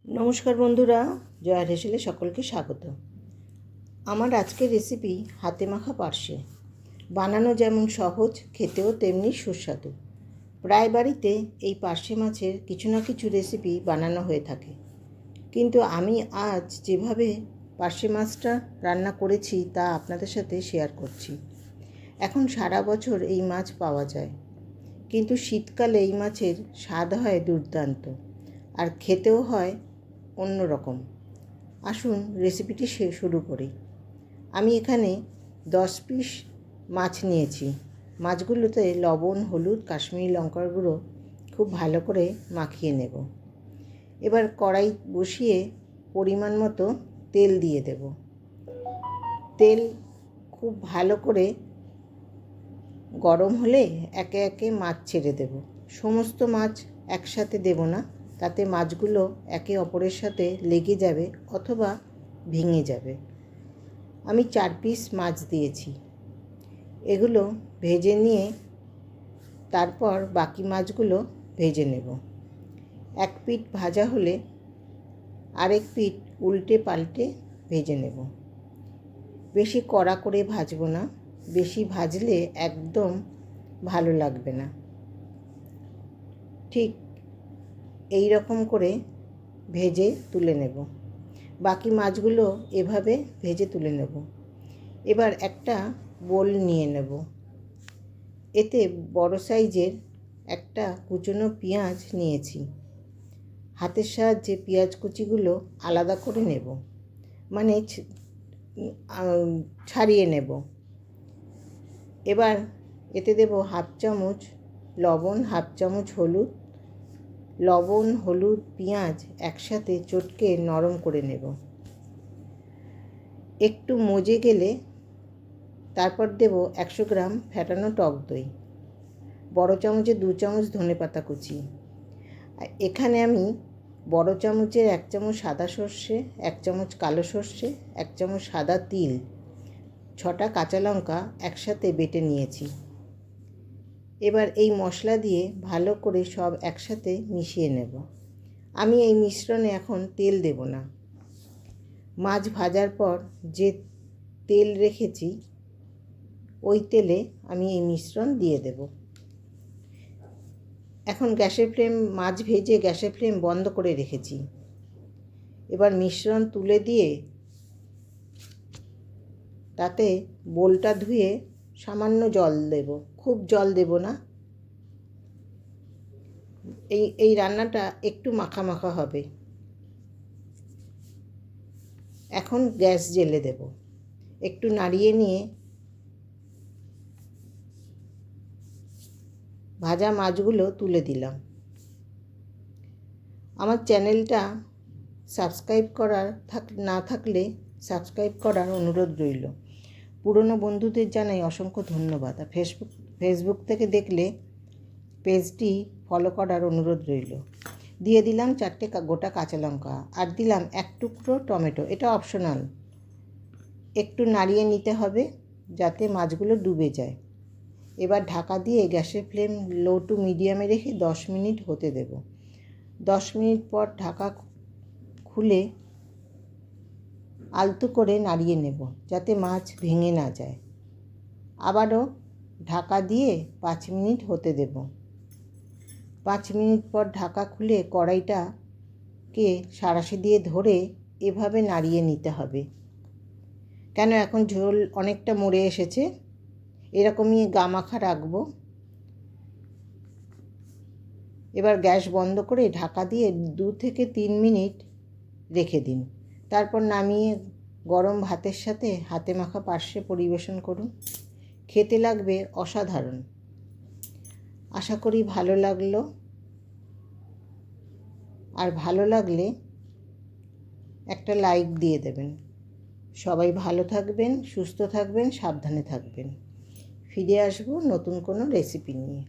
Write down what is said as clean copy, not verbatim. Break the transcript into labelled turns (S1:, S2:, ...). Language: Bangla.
S1: নমস্কার বন্ধুরা, জয়ার হেসেলে সকলকে স্বাগত। আমার আজকের রেসিপি হাতে মাখা পার্শে। বানানো যেমন সহজ, খেতেও তেমনি সুস্বাদু। প্রায় বাড়িতে এই পার্শে মাছের কিছু না কিছু রেসিপি বানানো হয়ে থাকে, কিন্তু আমি আজ যেভাবে পার্শে মাছটা রান্না করেছি তা আপনাদের সাথে শেয়ার করছি। এখন সারা বছর এই মাছ পাওয়া যায়, কিন্তু শীতকালে এই মাছের স্বাদ হয় দুর্দান্ত, আর খেতেও হয় অন্য রকম। আসুন রেসিপিটি শুরু করি। আমি এখানে 10 পিস মাছ নিয়েছি। মাছগুলোতে লবণ, হলুদ, কাশ্মীরি লঙ্কার গুঁড়ো খুব ভালো করে মাখিয়ে নেব। এবার কড়াই বসিয়ে পরিমাণ মতো তেল দিয়ে দেব। তেল খুব ভালো করে গরম হলে একে একে মাছ ছেড়ে দেব। সমস্ত মাছ একসাথে দেব না, তাতে মাছগুলো একে অপরের সাথে লেগে যাবে অথবা ভেঙে যাবে। আমি 4 পিস মাছ দিয়েছি। এগুলো ভেজে নিয়ে তারপর বাকি মাছগুলো ভেজে নেব। এক পিঠ ভাজা হলে আরেক পিঠ উল্টে পাল্টে ভেজে নেব। বেশি কড়া করে ভাজবো না, বেশি ভাজলে একদম ভালো লাগবে না। ঠিক এই রকম করে ভেজে তুলে নেব। বাকি মাছগুলো এভাবে ভেজে তুলে নেব। এবার একটা বোল নিয়ে নেব। এতে বড় সাইজের একটা কুচনো পেঁয়াজ নিয়েছি। হাতের সাহায্যে পেঁয়াজ কুচিগুলো আলাদা করে নেব, মানে ছাড়িয়ে নেব। এবার এতে দেব হাফ চামচ লবণ, হাফ চামচ হলুদ। লবণ, হলুদ, পেঁয়াজ একসাথে চটকে নরম করে নেব। একটু মজে গেলে তারপর দেব 100 গ্রাম ফ্যাটানো টক দই, বড় চামচে 2 চামচ ধনেপাতা কুচি। এখানে আমি বড় চামচের 1 চামচ সাদা সর্ষে, 1 চামচ কালো সর্ষে, 1 চামচ সাদা তিল, 6টা কাঁচা লঙ্কা একসাথে বেটে নিয়েছি। এবার এই মশলা দিয়ে ভালো করে সব একসাথে মিশিয়ে নেব। আমি এই মিশ্রণে এখন তেল দেব না। মাছ ভাজার পর যে তেল রেখেছি ওই তেলে আমি এই মিশ্রণ দিয়ে দেব। এখন মাছ ভেজে গ্যাসের ফ্লেম বন্ধ করে রেখেছি। এবার মিশ্রণ তুলে দিয়ে তাতে বোলটা ধুয়ে সামান্য জল দেব, খুব জল দেব না। এই রান্নাটা একটু মাখা মাখা হবে। এখন গ্যাস জ্বেলে দেব। একটু নাড়িয়ে নিয়ে ভাজা মাছগুলো তুলে দিলাম। আমার চ্যানেলটা সাবস্ক্রাইব না থাকলে সাবস্ক্রাইব করার অনুরোধ রইল। পুরনো বন্ধুদের জানাই অসংখ্য ধন্যবাদ। আর ফেসবুক থেকে দেখলে পেজটি ফলো করার অনুরোধ রইল। দিয়ে দিলাম 4টে গোটা কাঁচা লঙ্কা, আর দিলাম 1 টুকরো টমেটো। এটা অপশনাল। একটু নাড়িয়ে নিতে হবে যাতে মাছগুলো ডুবে যায়। এবার ঢাকা দিয়ে গ্যাসের ফ্লেম লো টু মিডিয়ামে রেখে 10 মিনিট হতে দেব। 10 মিনিট পর ঢাকা খুলে আলতো করে নাড়িয়ে নেব যাতে মাছ ভেঙে না যায়। আবারও ঢাকা দিয়ে 5 মিনিট হতে দেব। 5 মিনিট পর ঢাকা খুলে কড়াইটাকে সাঁড়াশি দিয়ে ধরে এভাবে নাড়িয়ে নিতে হবে, কেন এখন ঝোল অনেকটা মরে এসেছে। এরকমই গামাখা রাখবো। এবার গ্যাস বন্ধ করে ঢাকা দিয়ে 2 থেকে 3 মিনিট রেখে দিন। তারপর নামিয়ে গরম ভাতের সাথে হাতে মাখা পার্শে পরিবেশন করুন। খেতে লাগবে অসাধারণ। আশা করি ভালো লাগলো, আর ভালো লাগলে একটা লাইক দিয়ে দেবেন। সবাই ভালো থাকবেন, সুস্থ থাকবেন, সাবধানে থাকবেন। ফিরে আসবো নতুন কোনো রেসিপি নিয়ে।